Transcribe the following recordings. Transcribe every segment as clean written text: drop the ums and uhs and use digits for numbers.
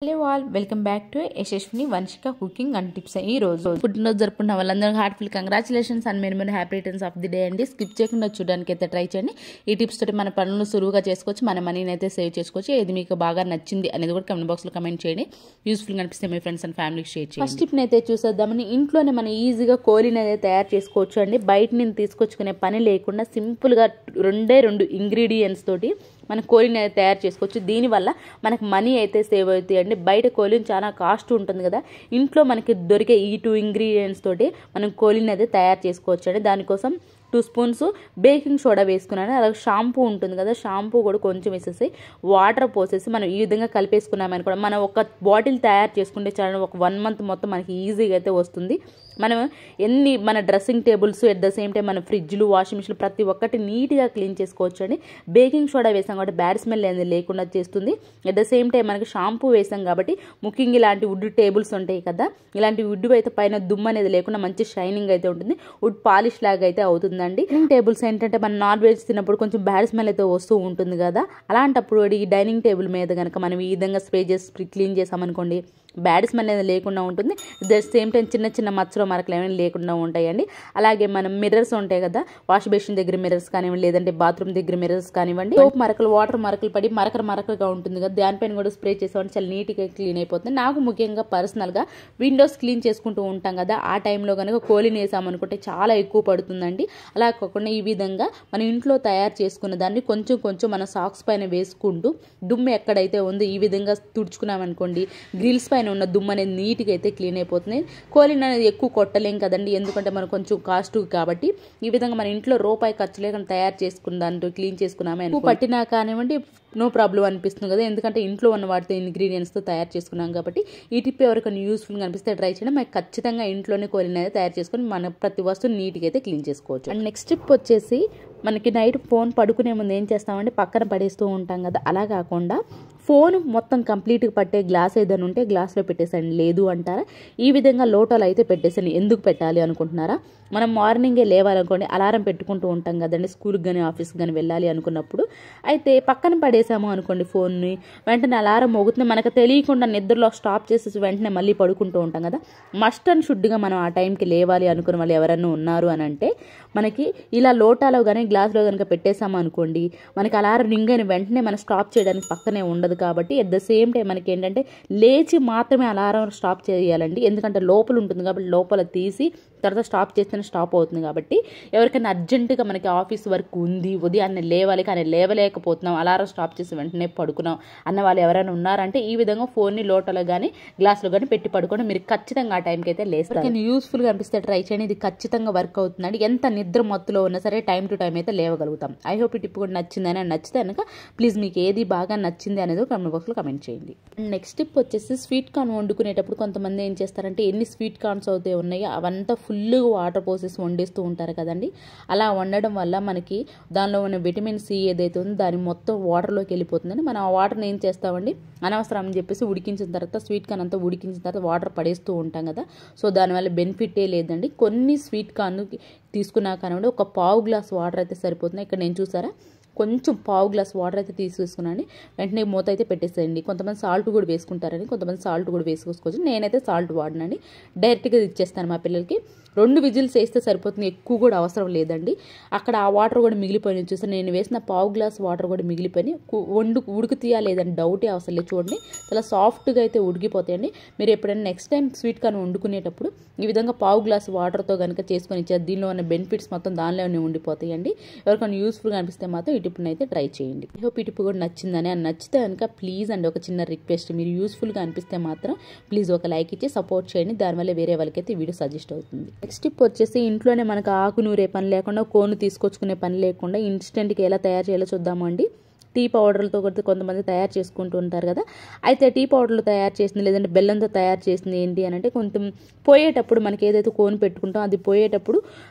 Hello all welcome back to Yashaswini Vamshika cooking and tips. ఈ రోజు పుట్టినరోజు జరుపుకున్న వాళ్ళందరికీ heartful congratulations and many happy returns of the day అండి. స్కిప్ చేయకుండా చూడడానికి అయితే ట్రై చేయండి. ఈ టిప్స్ తోటి మన పనులు సులువుగా చేసుకోవచ్చు, మన మనీని అయితే సేవ్ చేసుకోవచ్చు. ఏది మీకు బాగా నచ్చింది అనేది కూడా కమెంట్ బాక్స్ లో కమెంట్ చేయండి. యూస్ఫుల్ అనిపిస్తే మీ ఫ్రెండ్స్ అండ్ ఫ్యామిలీకి షేర్ చేయండి. ఫస్ట్ టిప్ అయితే చూసేద్దామని, ఇంట్లోనే మనం ఈజీగా కోలిని అయితే తయారు చేసుకోవచ్చు అండి. బయట నుంచి తీసుకొచ్చుకునే పని లేకుండా సింపుల్ గా రెండు ఇంగ్రీడియంట్స్ తోటి మనం కోలిని అయితే తయారు చేసుకోవచ్చు. దీనివల్ల మనకు మనీ అయితే సేవ్ అవుతాయి అండి. బయట కోలిని చాలా కాస్ట్ ఉంటుంది కదా, ఇంట్లో మనకి దొరికే ఈ 2 ఇంగ్రీడియంట్స్ తోటి మనం కోలిని అయితే తయారు చేసుకోవచ్చు అండి. దానికోసం 2 స్పూన్స్ బేకింగ్ సోడా వేసుకున్నాను. అలాగే షాంపూ ఉంటుంది కదా, షాంపూ కూడా కొంచెం వేసేసి వాటర్ పోసేసి మనం ఈ విధంగా కలిపేసుకున్నామని కూడా మనం ఒక బాటిల్ తయారు చేసుకుంటే చాలా ఒక 1 మంత్ మొత్తం మనకి ఈజీగా అయితే వస్తుంది. మనం మన dressing tables at the same time మన ఫ్రిడ్జ్లు, వాషింగ్ మిషన్లు ప్రతి ఒక్కటి నీట్గా క్లీన్ చేసుకోవచ్చు అండి. బేకింగ్ సోడా వేసాం కాబట్టి బ్యాడ్ స్మెల్ అనేది లేకుండా చేస్తుంది. ఎట్ ద సేమ్ టైం మనకి షాంపూ వేసాం కాబట్టి ముఖ్యంగా ఇలాంటి వుడ్ టేబుల్స్ ఉంటాయి కదా, ఇలాంటి వుడ్ అయితే పైన దుమ్ము అనేది లేకుండా మంచి షైనింగ్ అయితే ఉంటుంది, వుడ్ పాలిష్ లాగా అయితే అవుతుందండి. డైనింగ్ టేబుల్స్ ఏంటంటే మనం నాన్ వెజ్ తిన్నప్పుడు కొంచెం బ్యాడ్ స్మెల్ అయితే వస్తూ ఉంటుంది కదా, అలాంటప్పుడు ఈ డైనింగ్ టేబుల్ మీద కనుక మనం ఈ విధంగా స్ప్రే చేసి క్లీన్ చేసామనుకోండి, బ్యాడ్ స్మెల్ అనేది లేకుండా ఉంటుంది. ద సేమ్ టైం చిన్న చిన్న మచ్చలు మరకలు ఏమైనా లేకుండా ఉంటాయండి. అలాగే మనం మిర్రర్స్ ఉంటాయి కదా, వాష్ బేసిన్ దగ్గర మిర్రర్స్ కానివ్వండి, లేదంటే బాత్రూమ్ దగ్గర మిర్రర్స్ కానివ్వండి, సోప్ మరకలు, వాటర్ మరకలు పడి మరకగా ఉంటుంది కదా, దానిపైన కూడా స్ప్రే చేసామంటే చాలా నీట్గా క్లీన్ అయిపోతుంది. నాకు ముఖ్యంగా పర్సనల్గా విండోస్ క్లీన్ చేసుకుంటూ ఉంటాం కదా, ఆ టైంలో కనుక కోలిని వేసామనుకుంటే చాలా ఎక్కువ పడుతుందండి. అలా కాకుండా ఈ విధంగా మన ఇంట్లో తయారు చేసుకున్న దాన్ని కొంచెం మన సాక్స్ పైన వేసుకుంటూ దుమ్ము ఎక్కడైతే ఉందో ఈ విధంగా తుడుచుకున్నామనుకోండి, గ్రిల్స్ పైన ఉన్న దుమ్ము అనేది నీట్గా అయితే క్లీన్ అయిపోతుంది. కోలిన్ అనేది ఎక్కువ కొట్టలేం కదండి, ఎందుకంటే మనం కొంచెం కాస్ట్ కాబట్టి ఈ విధంగా మన ఇంట్లో రూపాయి ఖర్చు లేకుండా తయారు చేసుకున్న దాంట్లో క్లీన్ చేసుకున్నామే అనుకో, పట్టినా కానివ్వండి నో ప్రాబ్లం అనిపిస్తుంది కదా, ఎందుకంటే ఇంట్లో ఉన్న వాటితో ఇంగ్రీడియంట్స్తో తయారు చేసుకున్నాం కాబట్టి. ఈ టిప్ ఎవరికైనా యూస్ఫుల్గా అనిపిస్తే ట్రై చేయడం. మనకి ఖచ్చితంగా ఇంట్లోనే కోలిన్ అయితే తయారు చేసుకొని మన ప్రతి వస్తువు నీట్గా అయితే క్లీన్ చేసుకోవచ్చు. అండ్ నెక్స్ట్ టిప్ వచ్చేసి, మనకి నైట్ ఫోన్ పడుకునే ముందు ఏం చేస్తామంటే పక్కన పడేస్తూ ఉంటాం కదా, అలా కాకుండా ఫోన్ మొత్తం కంప్లీట్గా పట్టే గ్లాస్ ఏదైనా ఉంటే గ్లాస్లో పెట్టేసండి. లేదు అంటారా, ఈ విధంగా లోటాలు అయితే పెట్టేసండి. ఎందుకు పెట్టాలి అనుకుంటున్నారా, మనం మార్నింగే లేవాలనుకోండి, అలారం పెట్టుకుంటూ ఉంటాం కదండి, స్కూల్కి కానీ ఆఫీస్కి కానీ వెళ్ళాలి అనుకున్నప్పుడు. అయితే పక్కన పడేసాము అనుకోండి ఫోన్ని, వెంటనే అలారం మోగుతుంది, మనకు తెలియకుండా నిద్రలో స్టాప్ చేసేసి వెంటనే మళ్ళీ పడుకుంటూ ఉంటాం కదా. మస్ట్ అండ్ షుడ్గా మనం ఆ టైంకి లేవాలి అనుకున్న వాళ్ళు ఎవరైనా ఉన్నారు అని అంటే మనకి ఇలా లోటాలో కానీ గ్లాస్లో కనుక పెట్టేసాము అనుకోండి, మనకి అలారం రింగ్ అయిన వెంటనే మనం స్టాప్ చేయడానికి పక్కనే ఉండదు కాబట్టి ఎట్ ద సేమ్ టైం మనకి ఏంటంటే లేచి మాత్రమే అలారం స్టాప్ చేయాలండి. ఎందుకంటే లోపల ఉంటుంది కాబట్టి లోపల తీసి తర్వాత స్టాప్ చేస్తేనే స్టాప్ అవుతుంది కాబట్టి. ఎవరికైనా అర్జెంటుగా మనకి ఆఫీస్ వర్క్ ఉంది, ఉదయాన్నే లేవాలి కానీ లేవలేకపోతున్నాం, అలారం స్టాప్ చేసి వెంటనే పడుకున్నాం అన్న వాళ్ళు ఎవరైనా ఉన్నారంటే ఈ విధంగా ఫోన్ని లోటలో కానీ గ్లాస్లో కానీ పెట్టి పడుకోండి, మీరు ఖచ్చితంగా ఆ టైంకి అయితే లేస్తారు. యూస్ఫుల్గా అనిపిస్తే ట్రై చేయండి, ఇది ఖచ్చితంగా వర్క్ అవుతుందండి. ఎంత నిద్ర మత్తులో ఉన్నా సరే టైం టు టైం అయితే లేవగలుగుతాం. ఐ హోప్ ఈ టిప్ కూడా నచ్చిందని, నచ్చితే కనుక ప్లీజ్ మీకు ఏది బాగా నచ్చింది అనేది కమెంట్ బాక్స్లో కమెంట్ చేయండి. నెక్స్ట్ టిప్ వచ్చేసి, స్వీట్ కార్న్ వండుకునేటప్పుడు కొంతమంది ఏం చేస్తారంటే ఎన్ని స్వీట్ కార్న్స్ అయితే ఉన్నాయో అవంతా ఫుల్గా వాటర్ పోసేసి వండేస్తూ ఉంటారు కదండి. అలా వండడం వల్ల మనకి దానిలో ఉన్న విటమిన్ సి ఏదైతే ఉందో దాని మొత్తం వాటర్లోకి వెళ్ళిపోతుందని మనం ఆ వాటర్ని ఏం చేస్తామండి, అనవసరం అని చెప్పేసి ఉడికించిన తర్వాత స్వీట్ కార్న్ అంతా ఉడికించిన తర్వాత వాటర్ పడేస్తూ ఉంటాం కదా. సో దానివల్ల బెనిఫిటే లేదండి. కొన్ని స్వీట్ కార్న్ తీసుకున్నా కానివ్వండి, ఒక పావు గ్లాస్ వాటర్ అయితే సరిపోతుంది. ఇక్కడ నేను చూసారా కొంచెం పావు గ్లాస్ వాటర్ అయితే తీసుకున్నాను, వెంటనే మూత అయితే పెట్టేసేయండి. కొంతమంది సాల్ట్ కూడా వేసుకుంటారని, కొంతమంది సాల్ట్ కూడా వేసుకోవచ్చు. నేనైతే సాల్ట్ వాడినండి, డైరెక్ట్గా ఇచ్చేస్తాను మా పిల్లలకి. 2 విజిల్స్ వేస్తే సరిపోతుంది, ఎక్కువ కూడా అవసరం లేదండి. అక్కడ ఆ వాటర్ కూడా మిగిలిపోయినాయి చూసాను, నేను వేసిన పావు గ్లాస్ వాటర్ కూడా మిగిలిపోయి ఉడుకుతీయా లేదని డౌటే అవసరం లేదు. చూడండి చాలా సాఫ్ట్గా అయితే ఉడికిపోతాయండి. మీరు ఎప్పుడైనా నెక్స్ట్ టైం స్వీట్ కార్న్ వండుకునేటప్పుడు ఈ విధంగా పావు గ్లాస్ వాటర్తో కనుక చేసుకొని ఇచ్చారు, దీనిలో ఉన్న బెనిఫిట్స్ మొత్తం దానిలోనే ఉండిపోతాయండి. ఎవరికైనా యూస్ఫుల్గా అనిపిస్తే మాత్రం ఈ టిప్ని అయితే ట్రై చేయండి. ఐ హోప్ ఈ టిప్ కూడా నచ్చిందని, నచ్చితే కనుక ప్లీజ్ అండి ఒక చిన్న రిక్వెస్ట్, మీరు యూస్ఫుల్గా అనిపిస్తే మాత్రం ప్లీజ్ ఒక లైక్ ఇచ్చి సపోర్ట్ చేయండి, దానివల్ల వేరే వాళ్ళకైతే వీడియో సజెస్ట్ అవుతుంది. నెక్స్ట్ టిప్ వచ్చేసి, ఇంట్లోనే మనకు ఆకు నూరే పని లేకుండా, కోను తీసుకొచ్చుకునే పని లేకుండా ఇన్స్టెంట్గా ఎలా తయారు చేయాలో చూద్దాము అండి. టీ పౌడర్లతో కొంతమంది తయారు చేసుకుంటూ ఉంటారు కదా, అయితే టీ పౌడర్లు తయారు చేసింది లేదంటే బెల్లంతో తయారు చేసింది ఏంటి అని అంటే, కొంచెం పోయేటప్పుడు మనకి ఏదైతే కోన్ పెట్టుకుంటాం అది పోయేటప్పుడు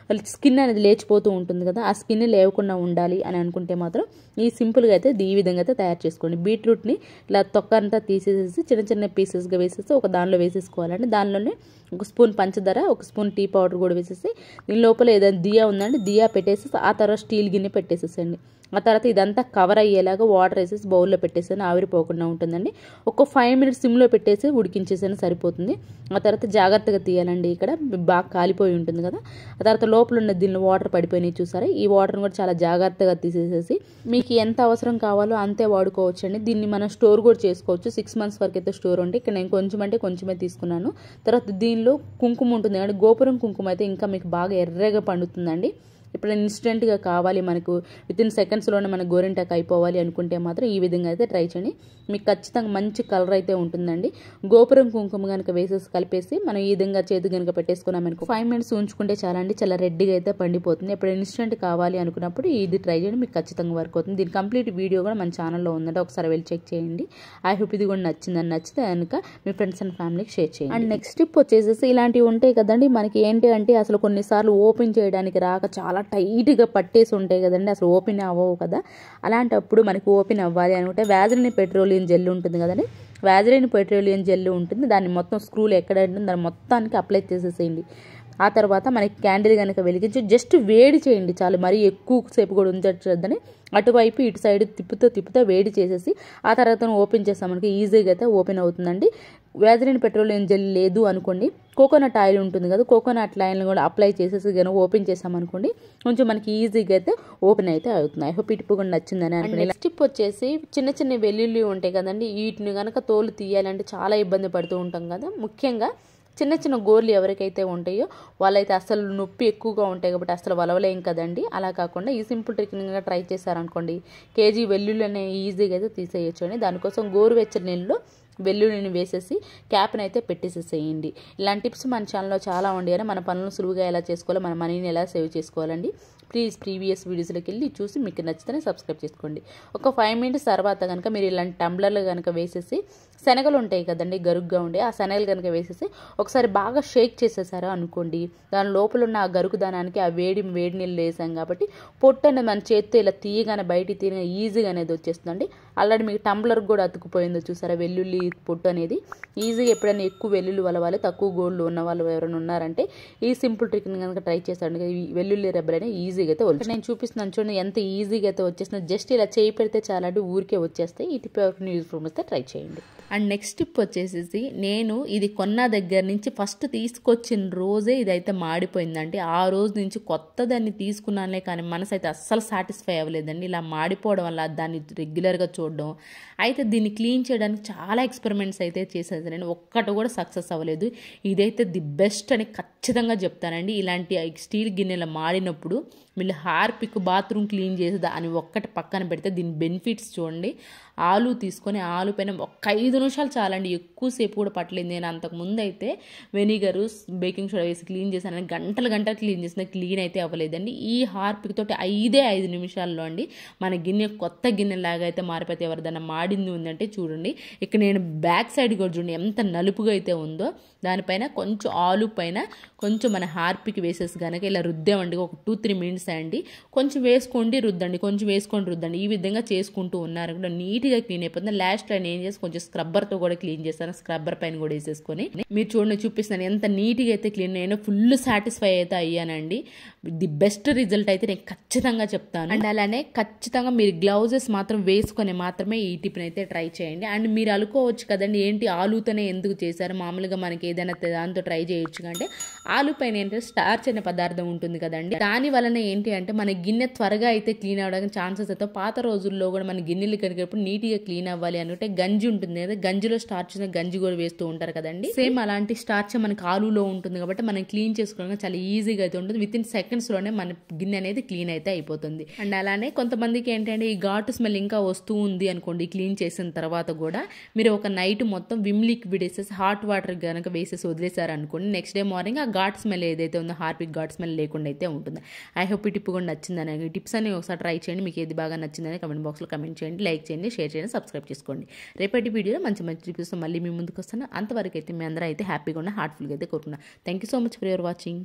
స్కిన్ అనేది లేచిపోతూ ఉంటుంది కదా, ఆ స్కిన్ లేవకుండా ఉండాలి అని అనుకుంటే మాత్రం ఈ సింపుల్గా అయితే ఈ విధంగా అయితే తయారు చేసుకోండి. బీట్రూట్ని ఇలా తొక్క అంతా తీసేసి చిన్న చిన్న పీసెస్గా వేసేసి ఒక దానిలో వేసేసుకోవాలండి. దానిలోనే 1 స్పూన్ పంచదార, 1 స్పూన్ టీ పౌడర్ కూడా వేసేసి దీని లోపల ఏదైనా దియా ఉందండి, దియా పెట్టేసి ఆ తర్వాత స్టీల్ గిన్నె పెట్టేసేసండి. ఆ తర్వాత ఇదంతా కవర్ అయ్యేలాగా ఇలాగ వాటర్ వేసేసి బౌల్లో పెట్టేసాను, ఆవిరిపోకుండా ఉంటుందండి. ఒక 5 మినిట్స్ సిమ్లో పెట్టేసి ఉడికించేసాను, సరిపోతుంది. ఆ తర్వాత జాగ్రత్తగా తీయాలండి, ఇక్కడ బాగా కాలిపోయి ఉంటుంది కదా. ఆ తర్వాత లోపల ఉన్న దీనిలో వాటర్ పడిపోయినాయి చూసారా, ఈ వాటర్ని కూడా చాలా జాగ్రత్తగా తీసేసేసి మీకు ఎంత అవసరం కావాలో అంతే వాడుకోవచ్చు అండి. దీన్ని మనం స్టోర్ కూడా చేసుకోవచ్చు, 6 మంత్స్ వరకు అయితే స్టోర్ ఉంటే. ఇక్కడ నేను కొంచెం అంటే కొంచెమే తీసుకున్నాను. తర్వాత దీనిలో కుంకుమ ఉంటుంది కానీ గోపురం కుంకుమ అయితే ఇంకా మీకు బాగా ఎర్రగా పండుతుందండి. ఇప్పుడు ఇన్స్టెంట్గా కావాలి మనకు, వితిన్ సెకండ్స్లోనే మనకు గోరింటాకు అయిపోవాలి అనుకుంటే మాత్రం ఈ విధంగా అయితే ట్రై చేయండి, మీకు ఖచ్చితంగా మంచి కలర్ అయితే ఉంటుందండి. గోపురం కుంకుమ కనుక వేసేసి కలిపేసి మనం ఈ విధంగా చేతి కనుక పెట్టేసుకున్నామనుకో 5 మినిట్స్ ఉంచుకుంటే చాలా అండి, చాలా రెడ్గా అయితే పండిపోతుంది. ఇప్పుడు ఇన్స్టెంట్ కావాలి అనుకున్నప్పుడు ఇది ట్రై చేయండి, మీకు ఖచ్చితంగా వర్క్ అవుతుంది. దీని కంప్లీట్ వీడియో కూడా మన ఛానల్లో ఉందంటే ఒకసారి వెళ్ళి చెక్ చేయండి. ఐ హోప్ ఇది కూడా నచ్చిందని, నచ్చితే కనుక మీ ఫ్రెండ్స్ అండ్ ఫ్యామిలీకి షేర్ చేయండి. అండ్ నెక్స్ట్ టిప్ వచ్చేసేసి ఇలాంటివి ఉంటాయి కదండి, మనకి ఏంటి అంటే అసలు కొన్నిసార్లు ఓపెన్ చేయడానికి రాక చాలా టైట్గా పట్టేసి ఉంటాయి కదండి, అసలు ఓపెన్ అవ్వవు కదా. అలాంటప్పుడు మనకి ఓపెన్ అవ్వాలి అనుకుంటే వ్యాజిలిన్ పెట్రోలియం జెల్ ఉంటుంది కదండి, వ్యాజిలిన్ పెట్రోలియం జెల్ ఉంటుంది, దాన్ని మొత్తం స్క్రూలు ఎక్కడ ఉంటుంది దాన్ని మొత్తానికి అప్లై చేసేసేయండి. ఆ తర్వాత మనకి క్యాండిల్ కనుక వెలిగించి జస్ట్ వేడి చేయండి చాలు, మరీ ఎక్కువ సేపు కూడా ఉంచొద్దని. అటువైపు ఇటు సైడ్ తిప్పుతూ వేడి చేసేసి ఆ తర్వాత ఓపెన్ చేస్తామనుకో ఈజీగా అయితే ఓపెన్ అవుతుందండి. వ్యాజిలిన్ పెట్రోలియం జెల్ లేదు అనుకోండి, కోకోనట్ ఆయిల్ ఉంటుంది కదా, కోకోనట్ ఆయిల్ని కూడా అప్లై చేసేసి కనుక ఓపెన్ చేసామనుకోండి కొంచెం మనకి ఈజీగా అయితే ఓపెన్ అయితే అవుతుంది. ఐ హోప్ ఈ టిప్ కూడా నచ్చిందని అనుకోండి. నెక్స్ట్ టిప్ వచ్చేసి చిన్న చిన్న వెల్లుల్లి ఉంటాయి కదండి, వీటిని కనుక తోలు తీయాలంటే చాలా ఇబ్బంది పడుతూ ఉంటాం కదా. ముఖ్యంగా చిన్న చిన్న గోర్లు ఎవరికైతే ఉంటాయో వాళ్ళైతే అసలు నొప్పి ఎక్కువగా ఉంటాయి కాబట్టి అసలు వలవలేం కదండి. అలా కాకుండా ఈ సింపుల్ ట్రిక్గా ట్రై చేశారనుకోండి కేజీ వెల్లుల్లి అనే ఈజీగా అయితే తీసేయచ్చు అండి. దానికోసం గోరువెచ్చని నీళ్ళలో వెల్లుల్లిని వేసేసి క్యాప్ని అయితే పెట్టేసేసేయండి. ఇలాంటి టిప్స్ మన ఛానల్లో చాలా ఉండి కానీ మన పనులను సులువుగా ఎలా చేసుకోవాలో, మన మనీని ఎలా సేవ్ చేసుకోవాలండి. ప్లీజ్ ప్రీవియస్ వీడియోస్లోకి వెళ్ళి చూసి మీకు నచ్చితేనే సబ్స్క్రైబ్ చేసుకోండి. ఒక 5 మినిట్స్ తర్వాత కనుక మీరు ఇలాంటి టంబ్లర్లు కనుక వేసేసి శనగలు ఉంటాయి కదండి గరుగ్గా ఉండే, ఆ శనగలు కనుక వేసేసి ఒకసారి బాగా షేక్ చేసేసారా అనుకోండి, దాని లోపల ఉన్న ఆ గరుకు దానానికి ఆ వేడి నీళ్ళు వేసాం కాబట్టి పొట్టు అనేది మన చేత్తో ఇలా తీయగానే బయటికి తీయగా ఈజీగా అనేది వచ్చేస్తుందండి. ఆల్రెడీ మీకు టంబ్లర్ కూడా అతుకుపోయిందో చూసారా వెల్లుల్లి పొట్టు అనేది. ఈజీగా ఎప్పుడైనా ఎక్కువ వెల్లుల్లి వలవాలి, తక్కువ గోల్డ్ ఉన్న వాళ్ళు ఎవరైనా ఉన్నారంటే ఈ సింపుల్ ట్రిక్ని కనుక ట్రై చేస్తాడు, వెల్లుల్లి రెబ్బలనే ఈజీగా అయితే వచ్చి నేను చూపిస్తున్నాను చూడండి ఎంత ఈజీగా అయితే వచ్చేస్తుంది. జస్ట్ ఇలా చేయి పెడితే చాలా అంటే ఊరికే వచ్చేస్తాయి. ఈ టిప్ యూజ్ఫుల్ వస్తే ట్రై చేయండి. అండ్ నెక్స్ట్ టిప్ వచ్చేసేసి నేను ఇది కొన్న దగ్గర నుంచి ఫస్ట్ తీసుకొచ్చిన రోజే ఇదైతే మాడిపోయిందండి. ఆ రోజు నుంచి కొత్త దాన్ని తీసుకున్నానే కానీ మనసు అయితే అస్సలు సాటిస్ఫై అవ్వలేదండి. ఇలా మాడిపోవడం వల్ల దాన్ని రెగ్యులర్గా చూడడం అయితే దీన్ని క్లీన్ చేయడానికి చాలా ఎక్స్పెరిమెంట్స్ అయితే చేసేది, నేను ఒక్కటి కూడా సక్సెస్ అవ్వలేదు. ఇదైతే ది బెస్ట్ అని ఖచ్చితంగా చెప్తానండి. ఇలాంటి స్టీల్ గిన్నెలు మాడినప్పుడు వీళ్ళు హార్పిక్ బాత్రూమ్ క్లీన్ చేసి దాన్ని ఒక్కటి పక్కన పెడితే దీని బెనిఫిట్స్ చూడండి. ఆలు తీసుకొని ఆలు పైన ఒక్క 5 నిమిషాలు చాలండి, ఎక్కువసేపు కూడా పట్టలేదు. నేను అంతకుముందు అయితే వెనిగరు బేకింగ్ సోడా వేసి క్లీన్ చేశాను, గంటలు క్లీన్ చేసిన క్లీన్ అయితే అవ్వలేదండి. ఈ హార్పిక్ తోటి 5 నిమిషాల్లో అండి మన గిన్నె కొత్త గిన్నెలాగా అయితే మారిపోతే. ఎవరిదైనా మాడింది ఉందంటే చూడండి, ఇక్కడ నేను బ్యాక్ సైడ్ కూడా చూడండి ఎంత నలుపుగా అయితే ఉందో. దానిపైన కొంచెం ఆలు పైన కొంచెం మన హార్పిక్ వేసేసి కనుక ఇలా రుద్దామండి ఒక 2-3 మినిట్స్ అండి. కొంచెం వేసుకోండి రుద్దండి, కొంచెం వేసుకొని రుద్దండి. ఈ విధంగా చేసుకుంటూ ఉన్నారు కూడా నీట్గా క్లీన్ అయిపోతుంది. లాస్ట్ నేను ఏం చేసి కొంచెం స్క్రబ్బర్తో కూడా క్లీన్ చేస్తాను, స్క్రబ్బర్ పైన కూడా వేసేసుకొని మీరు చూడండి చూపిస్తాను ఎంత నీట్గా అయితే క్లీన్. నేను ఫుల్ సాటిస్ఫై అయితే అయ్యానండి. ది బెస్ట్ రిజల్ట్ అయితే నేను ఖచ్చితంగా చెప్తాను. అండ్ అలానే ఖచ్చితంగా మీరు గ్లౌజెస్ మాత్రం వేసుకొని మాత్రమే ఈ టిప్ని అయితే ట్రై చేయండి. అండ్ మీరు అనుకోవచ్చు కదండి ఏంటి ఆలుతోనే ఎందుకు చేశారు, మామూలుగా మనకి ఏదైనా దాంతో ట్రై చేయొచ్చు అంటే ఆలు పైన ఏంటంటే స్టార్చ్ అనే పదార్థం ఉంటుంది కదండి, దాని వలన ఏంటి అంటే మన గిన్నె త్వరగా అయితే క్లీన్ అవ్వడానికి ఛాన్సెస్ అయితే. పాత రోజుల్లో కూడా మన గిన్నెలు కడిగేటప్పుడు నీట్గా క్లీన్ అవ్వాలి అనుకుంటే గంజి ఉంటుంది కదా, గంజిలో స్టార్చ్ గంజి కూడా వేస్తూ ఉంటారు కదండి, సేమ్ అలాంటి స్టార్చ్ మనకి ఆలులో ఉంటుంది కాబట్టి మనం క్లీన్ చేసుకోవడానికి చాలా ఈజీగా అయితే ఉంటుంది. విత్ ఇన్ సెకండ్స్లోనే మన గిన్నె అనేది క్లీన్ అయితే అయిపోతుంది. అండ్ అలానే కొంతమందికి ఏంటంటే ఈ ఘాటు స్మెల్ ఇంకా వస్తూ ఉంది అనుకోండి, క్లీన్ చేసిన తర్వాత కూడా మీరు ఒక నైట్ మొత్తం విమ్ లిక్విడ్ వేసేసి హాట్ వాటర్ కనుక వేసేసి వదిలేసారు అనుకోండి, నెక్స్ట్ డే మార్నింగ్ ఆ ఘాట్ స్మెల్ ఏదైతే ఉందో హార్పిక్ ఘాట్ స్మెల్ లేకుండా అయితే ఉంటుంది. ఐ హోప్ ఈ టిప్ కూడా నచ్చిందని, ఈ టిప్స్ అని ఒకసారి ట్రై చేయండి. మీకు ఏది బాగా నచ్చిందని కమెంట్ బాక్స్లో కమెంట్ చేయండి, లైక్ చేయండి, షేర్ చేయండి, సబ్స్క్రైబ్ చేసుకోండి. రేపటి వీడియోలో మంచి టిప్స్ మళ్ళీ మీ ముందుకు వస్తాను. అంతవరకు అయితే మీ అందరూ అయితే హ్యాపీగా ఉన్న హార్ట్ఫుల్గా అయితే కోరుకున్నాను. Thank you so much for your watching.